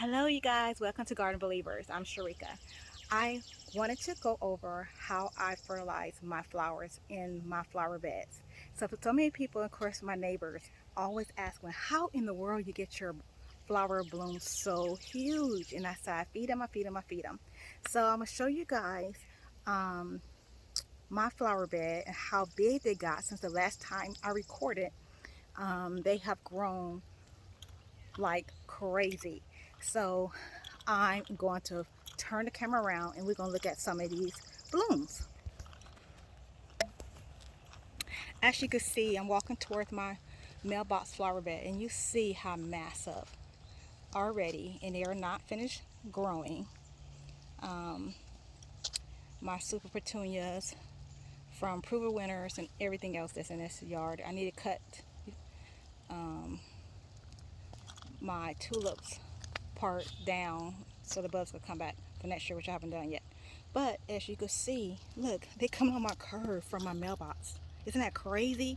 Hello, you guys. Welcome to Garden Believers. I'm Sharika. I wanted to go over how I fertilize my flowers in my flower beds. So many people, of course, my neighbors, always ask me, how in the world you get your flower blooms so huge? And I say, I feed them, I feed them, I feed them. So I'm going to show you guys um, my flower bed and how big they got since the last time I recorded. They have grown like crazy. So I'm going to turn the camera around and we're going to look at some of these blooms. As you can see, I'm walking towards my mailbox flower bed and you see how massive already, and they are not finished growing. Um, my super petunias from Prover Winners and everything else that's in this yard. I need to cut um, my tulips part down so the buds will come back for next year, which I haven't done yet. But as you can see, look, they come on my curve from my mailbox. Isn't that crazy?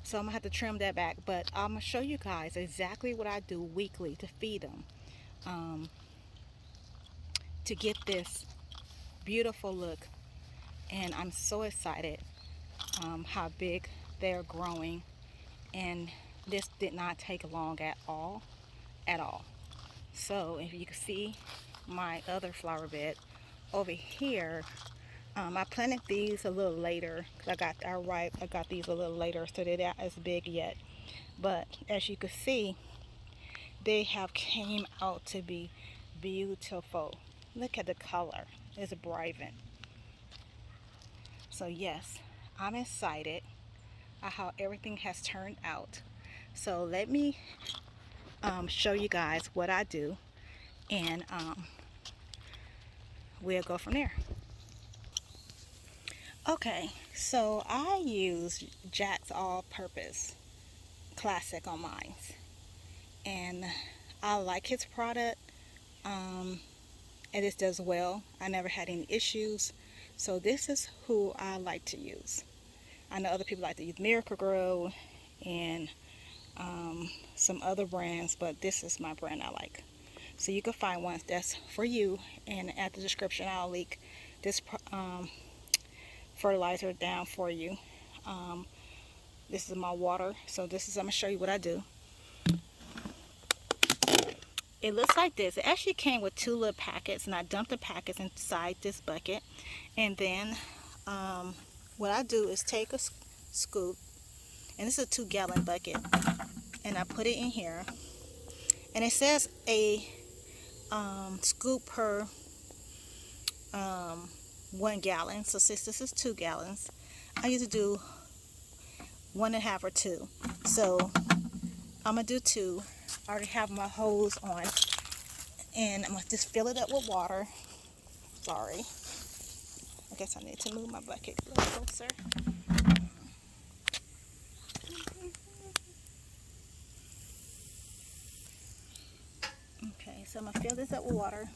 So I'm gonna have to trim that back, but I'm gonna show you guys exactly what I do weekly to feed them, um, to get this beautiful look. And I'm so excited how big they're growing, and this did not take long at all. So if you can see my other flower bed over here, I planted these a little later because I got these a little later, so they're not as big yet. But as you can see, they have came out to be beautiful. Look at the color; it's bright. So yes, I'm excited at how everything has turned out. So let me show you guys what I do, and we'll go from there. Okay, so I use Jack's All-Purpose Classic on mine, and I like his product. Um, and it does well. I never had any issues, so this is who I like to use. I know other people like to use Miracle Grow and some other brands, but this is my brand I like. So you can find one that's for you, and at the description I'll link this fertilizer down for you. Um, this is my water, so I'm gonna show you what I do. It looks like this. It actually came with two little packets, and I dumped the packets inside this bucket. And then what I do is take a scoop, and this is a 2-gallon bucket, and I put it in here. And it says a scoop per 1 gallon. So since this is 2 gallons, I usually do 1.5 or 2. So I'm gonna do 2. I already have my hose on, and I'm gonna just fill it up with water. Sorry, I guess I need to move my bucket a little closer. Okay, so I'm gonna fill this up with water.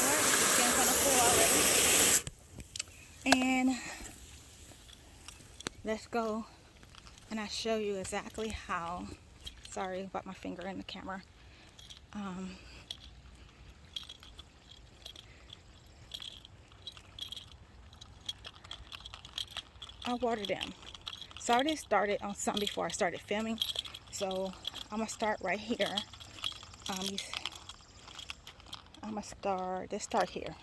Alright, it's getting kind of full already. And let's go, and I show you exactly how. Sorry about my finger in the camera. I water them. So I already started on some before I started filming. So I'm gonna start right here. I'm gonna start here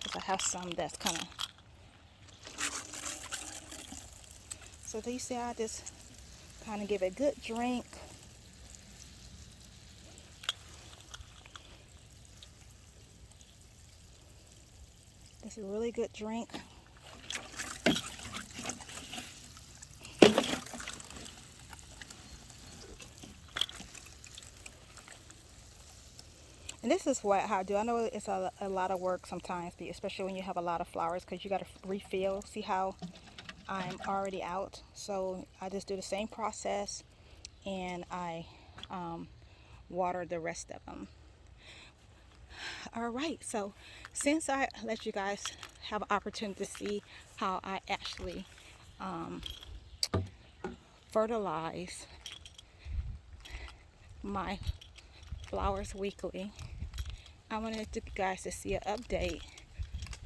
because I have some that's kind of. So do you see I just kind of give it a good drink. This is a really good drink. And this is what how I do. I know it's a lot of work sometimes, especially when you have a lot of flowers, because you got to refill. See how I'm already out? So I just do the same process, and I water the rest of them. All right, so since I let you guys have an opportunity to see how I actually fertilize my flowers weekly, I wanted you guys to see an update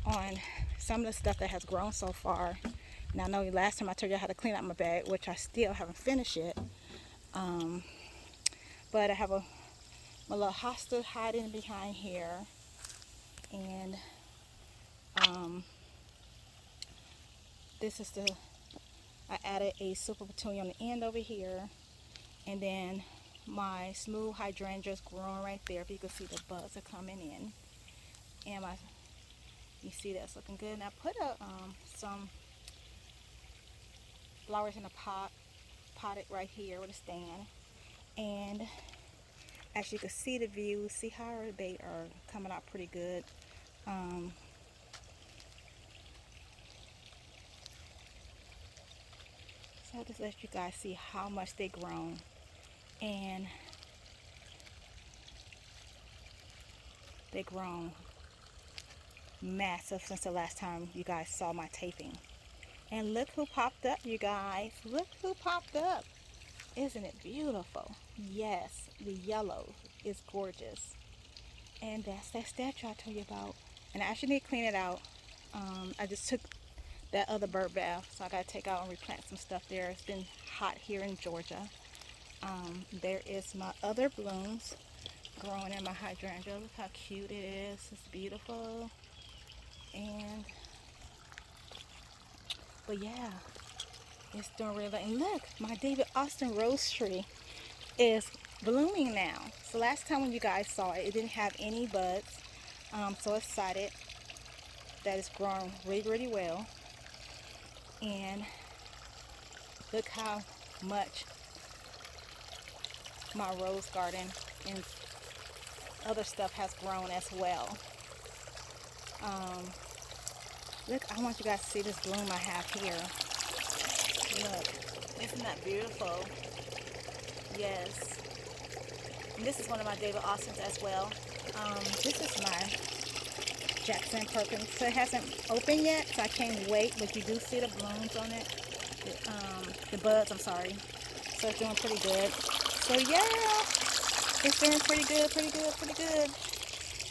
on some of the stuff that has grown so far. Now I know last time I told you how to clean out my bag, which I still haven't finished yet. But I have my little hosta hiding behind here, and this is I added a super petunia on the end over here, and then my smooth hydrangeas growing right there. If you can see, the buds are coming in, and you see that's looking good. And I put some flowers in a potted right here with a stand, and as you can see the view, see how they are coming out pretty good. So I'll just let you guys see how much they grown, and they grown massive since the last time you guys saw my taping. And look who popped up, you guys. Look who popped up. Isn't it beautiful? Yes, the yellow is gorgeous. And that's that statue I told you about. And I actually need to clean it out. I just took that other bird bath, so I got to take out and replant some stuff there. It's been hot here in Georgia. There is my other blooms growing in my hydrangea. Look how cute it is. It's beautiful. But yeah, it's doing really good. And look, my David Austin rose tree is blooming now. So last time when you guys saw it, it didn't have any buds. I'm so excited that it's growing really, really well. And look how much my rose garden and other stuff has grown as well. Look, I want you guys to see this bloom I have here. Look, isn't that beautiful? Yes. And this is one of my David Austins as well. This is my Jackson Perkins. So it hasn't opened yet, so I can't wait. But you do see the blooms on it, the buds. I'm sorry. So it's doing pretty good. So yeah, it's doing pretty good, pretty good, pretty good.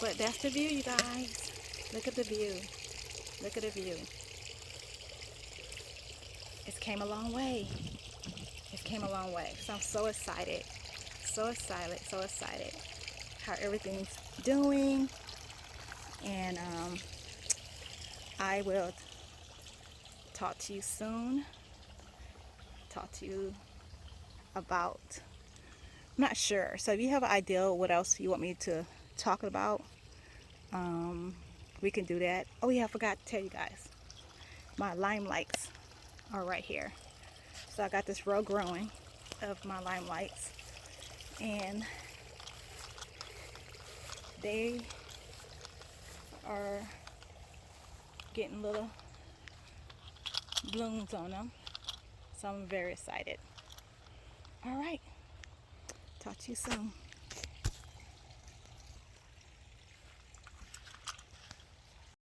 But that's the view, you guys. Look at the view. Look at the view. It's came a long way. It's came a long way. So I'm so excited. So excited, so excited. How everything's doing. And I will talk to you soon. Talk to you about, I'm not sure. So if you have an idea what else you want me to talk about, we can do that. Oh yeah, I forgot to tell you guys. My lime lights are right here. So I got this row growing of my lime lights, and they are getting little blooms on them. So I'm very excited. All right, talk to you soon.